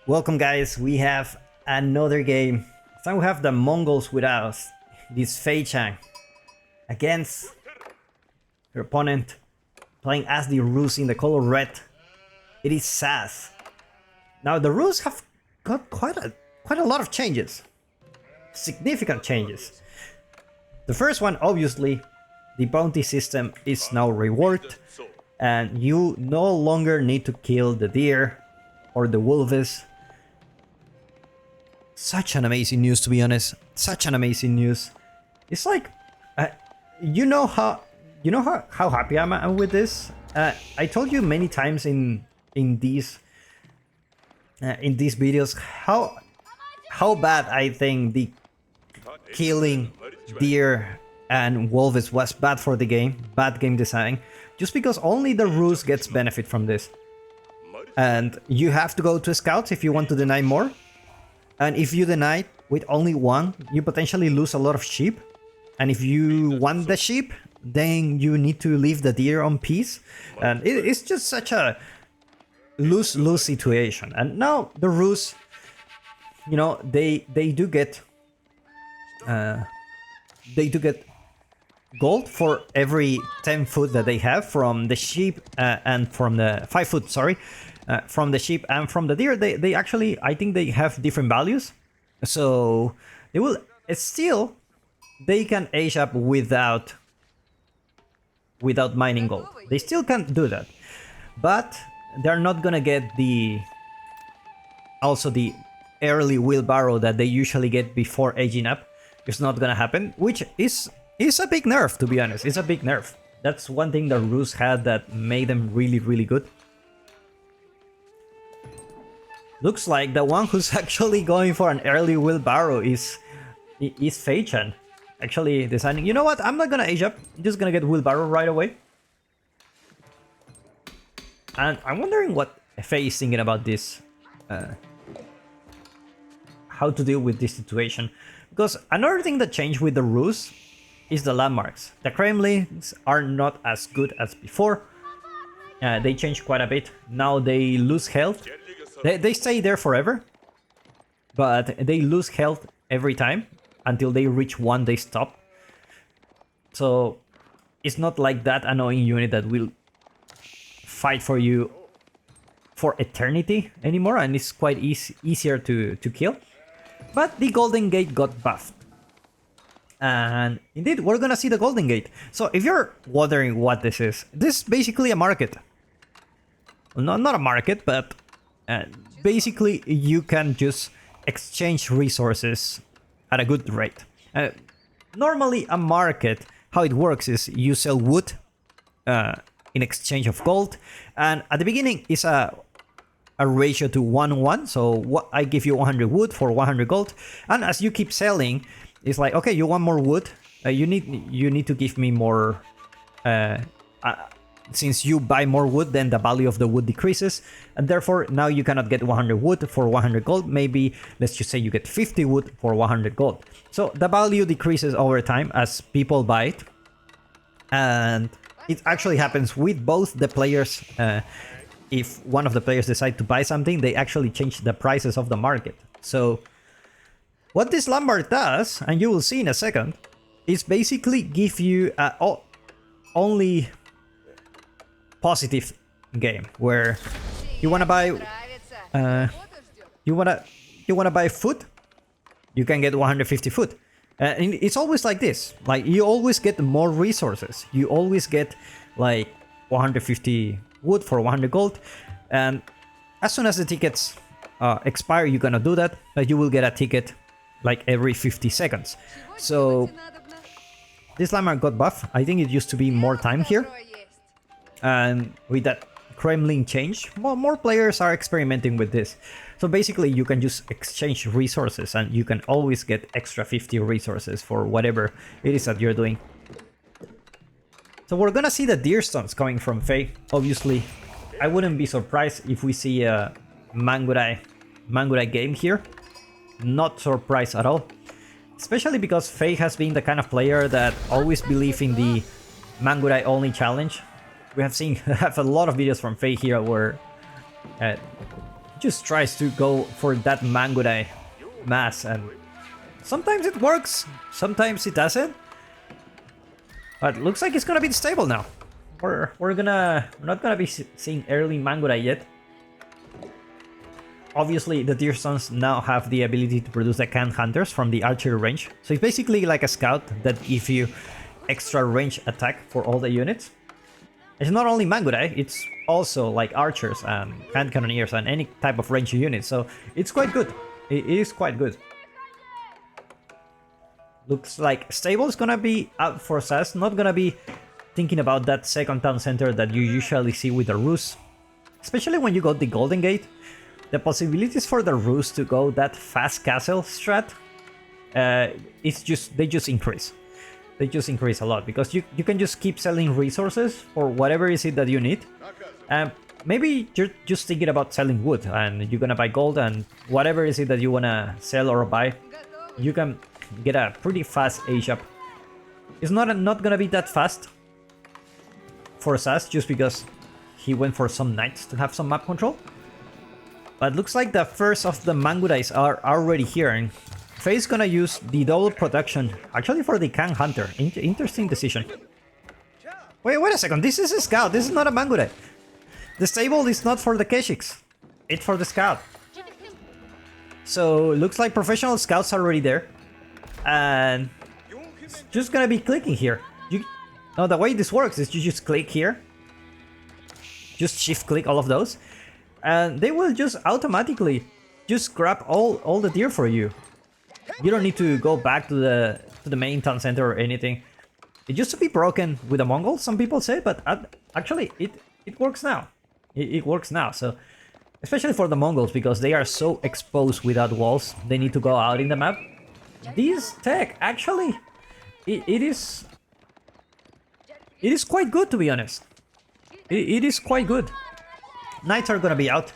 Welcome guys, we have another game. This time we have the Mongols with us. This faye-chan against your opponent playing as the Rus in the color red. It is Sass. Now the Rus have got quite a lot of changes. Significant changes. The first one, obviously, the bounty system is now reworked and you no longer need to kill the deer or the wolves. Such an amazing news, to be honest. Such an amazing news. It's like, you know how happy I'm with this. I told you many times in these videos how bad I think the killing deer and wolves was bad for the game, bad game design, just because only the Rus gets benefit from this, and you have to go to scouts if you want to deny more. And if you deny with only one, you potentially lose a lot of sheep. And if you want the sheep, then you need to leave the deer on peace. And it's just such a lose-lose situation. And now the Rus, you know, they do get gold for every 10 foot that they have from the sheep and from the 5 foot, sorry. From the sheep and from the deer, they actually, I think they have different values, so they will still, they can age up without mining gold. They still can't do that, but they're not gonna get the early wheelbarrow that they usually get before aging up. It's not gonna happen, which is a big nerf, to be honest. It's a big nerf. That's one thing the Rus had that made them really good. Looks like the one who's actually going for an early wheelbarrow is faye-chan. Actually deciding, you know what, I'm not gonna age up, I'm just gonna get wheelbarrow right away. And I'm wondering what Faye is thinking about this. How to deal with this situation. Because another thing that changed with the Rus is the landmarks. The Kremlins are not as good as before. They changed quite a bit. Now they lose health. They stay there forever, but they lose health every time. Until they reach 1, they stop. So it's not like that annoying unit that will fight for you for eternity anymore, and it's quite easier to kill. But the Golden Gate got buffed. And indeed, we're gonna see the Golden Gate. So if you're wondering what this is basically a market. Well, not a market, but basically you can just exchange resources at a good rate. Normally a market, how it works is you sell wood in exchange of gold, and at the beginning it's a ratio to 1:1, so I give you 100 wood for 100 gold, and as you keep selling, it's like, okay, you want more wood, you need to give me more. Since you buy more wood, then the value of the wood decreases, and therefore now you cannot get 100 wood for 100 gold. Maybe let's just say you get 50 wood for 100 gold. So the value decreases over time as people buy it, and it actually happens with both the players. If one of the players decide to buy something, they actually change the prices of the market. So what this landmark does, and you will see in a second, is basically give you only positive game where you want to buy you want to buy food, you can get 150 food, and it's always like this. Like, you always get more resources, you always get like 150 wood for 100 gold, and as soon as the tickets expire, you're gonna do that, but you will get a ticket like every 50 seconds. So this landmark got buffed. I think it used to be more time here. And with that Kremlin change, more players are experimenting with this. So basically you can just exchange resources, and you can always get extra 50 resources for whatever it is that you're doing. So we're gonna see the deer stunts coming from Faye. Obviously, I wouldn't be surprised if we see a Mangurai game here. Not surprised at all. Especially because Faye has been the kind of player that always believe in the Mangurai only challenge. We have a lot of videos from Faye here where just tries to go for that Mangudai mass, and sometimes it works, sometimes it doesn't. But looks like it's gonna be stable now. We're not gonna be seeing early Mangudai yet. Obviously, the Deer Sons now have the ability to produce the Can Hunters from the archery range. So it's basically like a scout that gives you extra range attack for all the units. It's not only Mangudai, it's also like archers and hand cannoneers and any type of range unit. So it's quite good. It is quite good. Looks like stable is gonna be out for SAS. Not gonna be thinking about that second town center that you usually see with the Rus. Especially when you got the Golden Gate. The possibilities for the Rus to go that fast castle strat, they just increase. They just increase a lot because you can just keep selling resources for whatever is it that you need. Maybe you're just thinking about selling wood and you're gonna buy gold and whatever is it that you wanna sell or buy, you can get a pretty fast age up. It's not gonna be that fast for SAS just because he went for some knights to have some map control. But looks like the first of the Mangudais are already here, and Faye's gonna use the double production actually for the Can Hunter. Interesting decision. Wait a second, this is a scout, this is not a Mangudai. The stable is not for the Keshiks, it's for the scout. So looks like professional scouts are already there. And it's just gonna be clicking here. Now the way this works is you just click here. Just shift click all of those. And they will just automatically just grab all the deer for you. You don't need to go back to the main town center or anything. It used to be broken with the Mongols, some people say, but actually it works now. It works now. So especially for the Mongols because they are so exposed without walls, they need to go out in the map. This tech actually it is quite good, to be honest. It is quite good. Knights are gonna be out.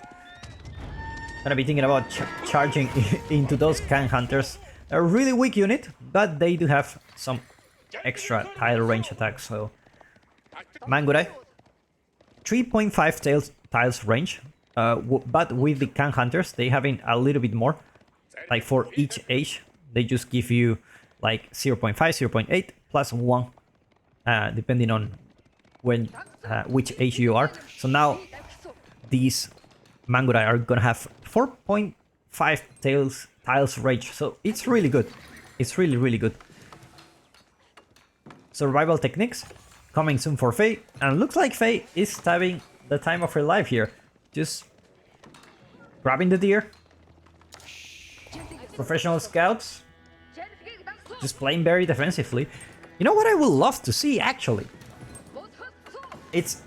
Gonna be thinking about charging into those Can Hunters. They're a really weak unit, but they do have some extra tile range attacks. So Mangudai, 3.5 tiles range, but with the Can Hunters, they having a little bit more. Like for each age, they just give you like 0.5, 0.8 plus 1, depending on which age you are. So now these Mangudai are gonna have 4.5 tiles range, so it's really good. It's really good. Survival techniques coming soon for Faye, and looks like Faye is having the time of her life here. Just grabbing the deer. Professional scouts just playing very defensively. You know what I would love to see actually? It's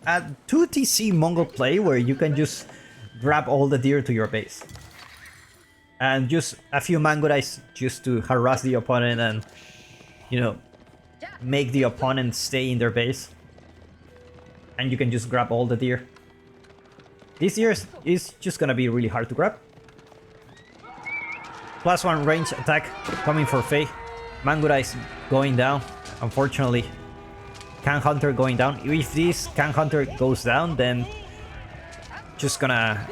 a 2TC Mongol play where you can just grab all the deer to your base. And just a few Mangudais just to harass the opponent and, you know, make the opponent stay in their base. And you can just grab all the deer. This deer is just gonna be really hard to grab. +1 range attack coming for Faye. Mangudais going down, unfortunately. Can Hunter going down. If this Can Hunter goes down, then it's just gonna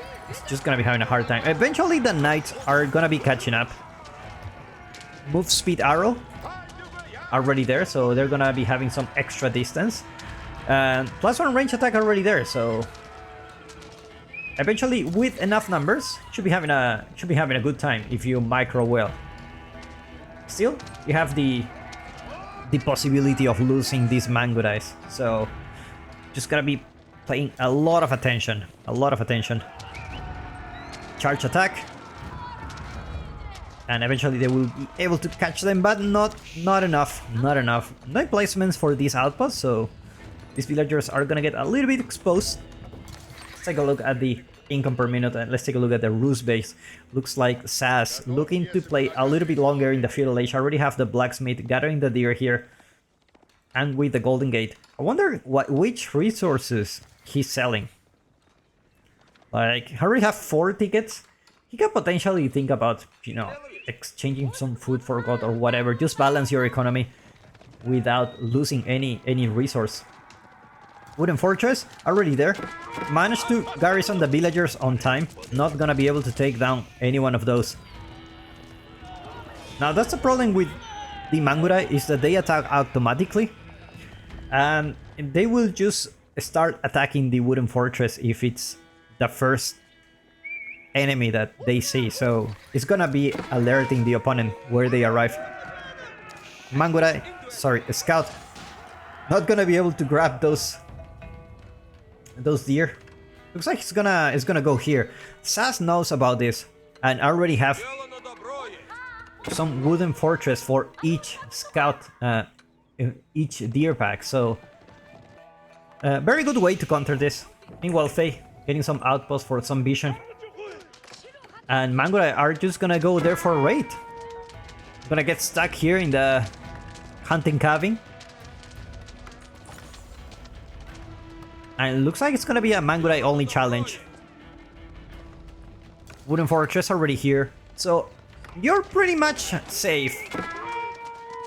be having a hard time. Eventually the Knights are gonna be catching up. Move speed arrow already there, so they're gonna be having some extra distance. And +1 range attack already there, so eventually with enough numbers should be having a good time if you micro well. Still, you have the possibility of losing these Mangudais, so just gotta be paying a lot of attention. Charge attack, and eventually they will be able to catch them, but not enough. No placements for these outposts, so these villagers are gonna get a little bit exposed. Let's take a look at the income per minute, and let's take a look at the Rus base. Looks like SAS looking to play a little bit longer in the feudal age. I already have the blacksmith gathering the deer here, and with the Golden Gate. I wonder which resources he's selling. Like, I already have 4 tickets. He can potentially think about, you know, exchanging some food for gold or whatever. Just balance your economy without losing any resource. Wooden fortress, already there. Managed to garrison the villagers on time. Not gonna be able to take down any one of those. Now that's the problem with the Mangurai, is that they attack automatically. And they will just start attacking the wooden fortress if it's the first enemy that they see. So it's gonna be alerting the opponent where they arrive. Mangurai, sorry, Scout, not gonna be able to grab those deer. Looks like it's gonna go here. Sass knows about this and already have some wooden fortress for each scout, each deer pack. So very good way to counter this. Meanwhile, Faye getting some outposts for some vision, and Mangurai are just gonna go there for a raid. Gonna get stuck here in the hunting cabin. And it looks like it's gonna be a Mangurai only challenge. Wooden fortress already here, so you're pretty much safe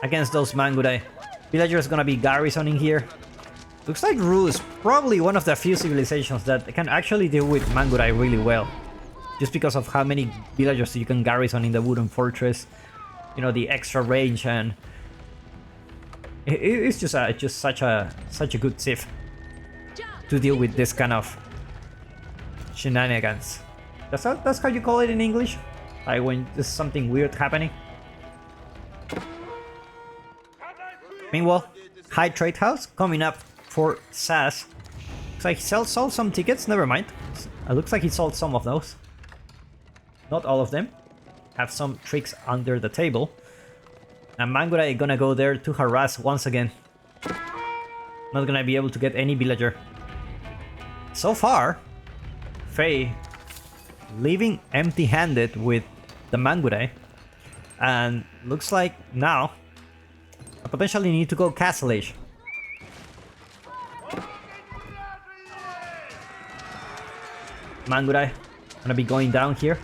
against those Mangurai. Villagers gonna be garrisoning here. Looks like Rus, probably one of the few civilizations that can actually deal with Mangurai really well. Just because of how many villagers you can garrison in the wooden fortress. You know, the extra range, and it's just such a good civ to deal with this kind of shenanigans. That's how you call it in English? Like when there's something weird happening. Meanwhile, High Trade House coming up for Sass. Looks like he sold some tickets, never mind. It looks like he sold some of those. Not all of them. Have some tricks under the table. And Mangurai gonna go there to harass once again. Not gonna be able to get any villager. So far, Faye leaving empty-handed with the Mangurai. And looks like now I potentially need to go Castle Age. Mangurai gonna be going down here.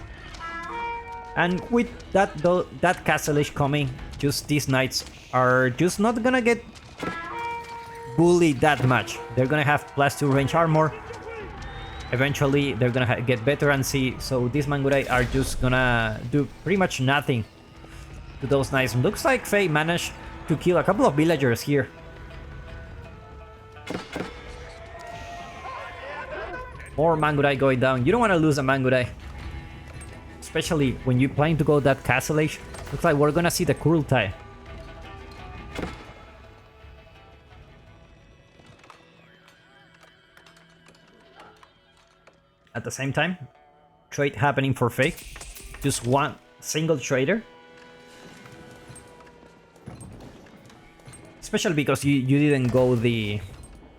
And with that Castle Age coming, just these knights are just not gonna get bullied that much. They're gonna have +2 range armor. Eventually, they're gonna get veterancy, so these Mangurai are just gonna do pretty much nothing to those knights. Looks like Faye managed to kill a couple of villagers here. More Mangurai going down. You don't want to lose a Mangurai, especially when you plan to go that Castle Age. Looks like we're gonna see the Kurultai. At the same time, trade happening for Faye. Just one single trader. Especially because you didn't go the...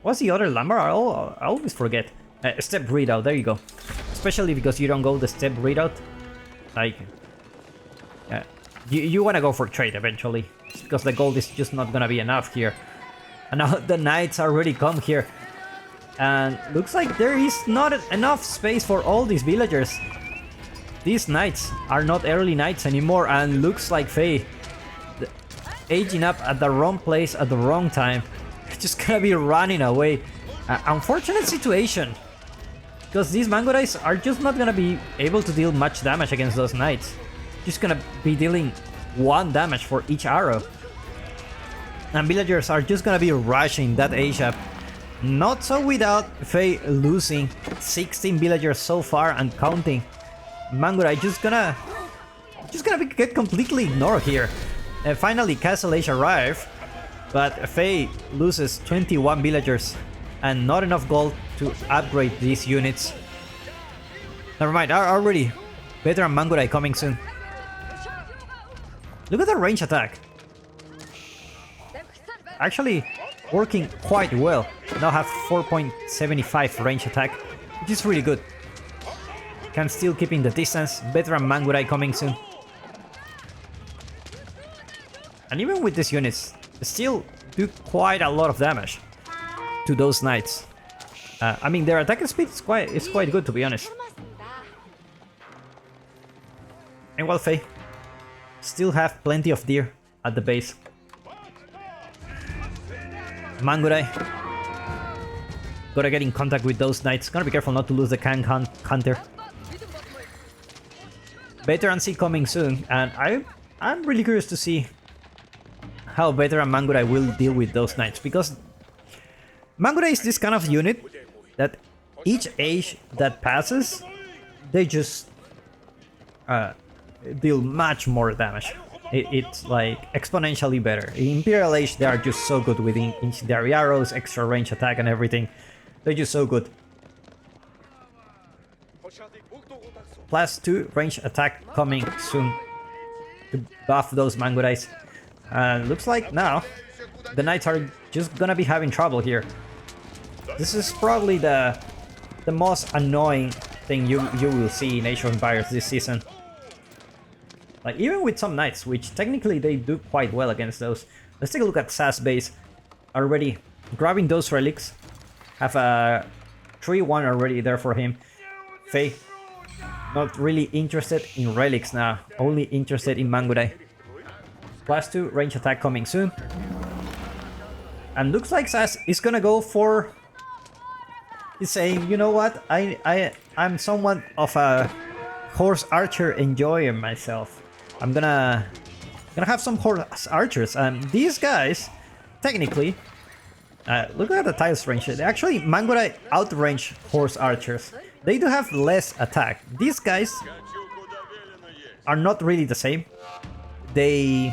What's the other lumber? I always forget. Step readout, there you go. Especially because you don't go the step readout. Like... you want to go for trade eventually. It's because the gold is just not gonna be enough here. And now the knights already come here. And looks like there is not enough space for all these villagers. These knights are not early knights anymore, and looks like Faye aging up at the wrong place at the wrong time. Just gonna be running away. Unfortunate situation, because these Mangurais are just not gonna be able to deal much damage against those knights. Just gonna be dealing 1 damage for each arrow. And villagers are just gonna be rushing that Asia. Not so without Faye losing 16 villagers so far and counting. Mangurai just gonna get completely ignored here. Finally, Castle Age arrive, but Faye loses 21 villagers and not enough gold to upgrade these units. Never mind, already veteran Mangurai coming soon. Look at the range attack. Actually working quite well. Now have 4.75 range attack, which is really good. Can still keep in the distance. Veteran Mangurai coming soon. And even with these units, still do quite a lot of damage to those knights. I mean, their attack speed is quite good, to be honest. And while Faye still have plenty of deer at the base. Mangurai Gotta get in contact with those knights. Gotta be careful not to lose the counter. Veteran C coming soon, and I'm really curious to see how Veteran Mangurai will deal with those knights, because Mangurai is this kind of unit that each age that passes, they just deal much more damage. It's like exponentially better. In Imperial Age, they are just so good with incendiary arrows, extra range attack and everything. They're just so good. +2 range attack coming soon to buff those Mangurais. And looks like now the knights are just gonna be having trouble here. This is probably the most annoying thing you will see in Age of Empires this season. Like, even with some knights, which technically they do quite well against those. Let's take a look at Sass base. Already grabbing those relics. Have a 3-1 already there for him. Faye, not really interested in relics now. Only interested in Mangurai. +2 range attack coming soon. And looks like Sass is gonna go for... He's saying, you know what? I'm somewhat of a horse archer enjoyer myself. I'm gonna have some horse archers, and these guys, technically, look at the tiles range. They actually Mangurai outrange horse archers. They do have less attack. These guys are not really the same. They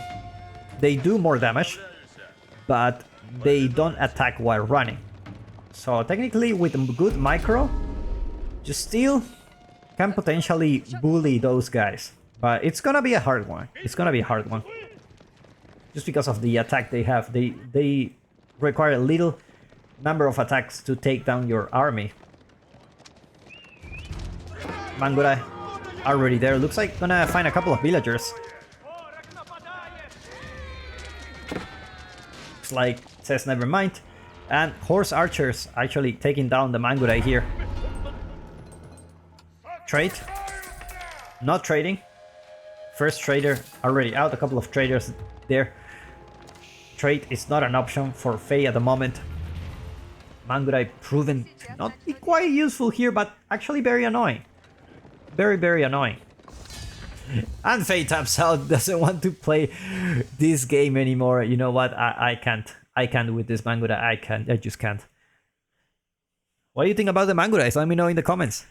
do more damage, but they don't attack while running. So technically, with good micro, you still can potentially bully those guys. But it's gonna be a hard one. It's gonna be a hard one. Just because of the attack they have. They require a little number of attacks to take down your army. Mangurai already there. Looks like gonna find a couple of villagers. Looks like says never mind. And horse archers actually taking down the Mangurai here. Trade. Not trading. First trader already out. A couple of traders there. Trade is not an option for Faye at the moment. Mangurai proven to not be quite useful here, but actually very annoying. Very, very annoying. And Faye taps out, doesn't want to play this game anymore. You know what? I can't. I can't with this Mangurai. I just can't. What do you think about the Mangurais? Let me know in the comments.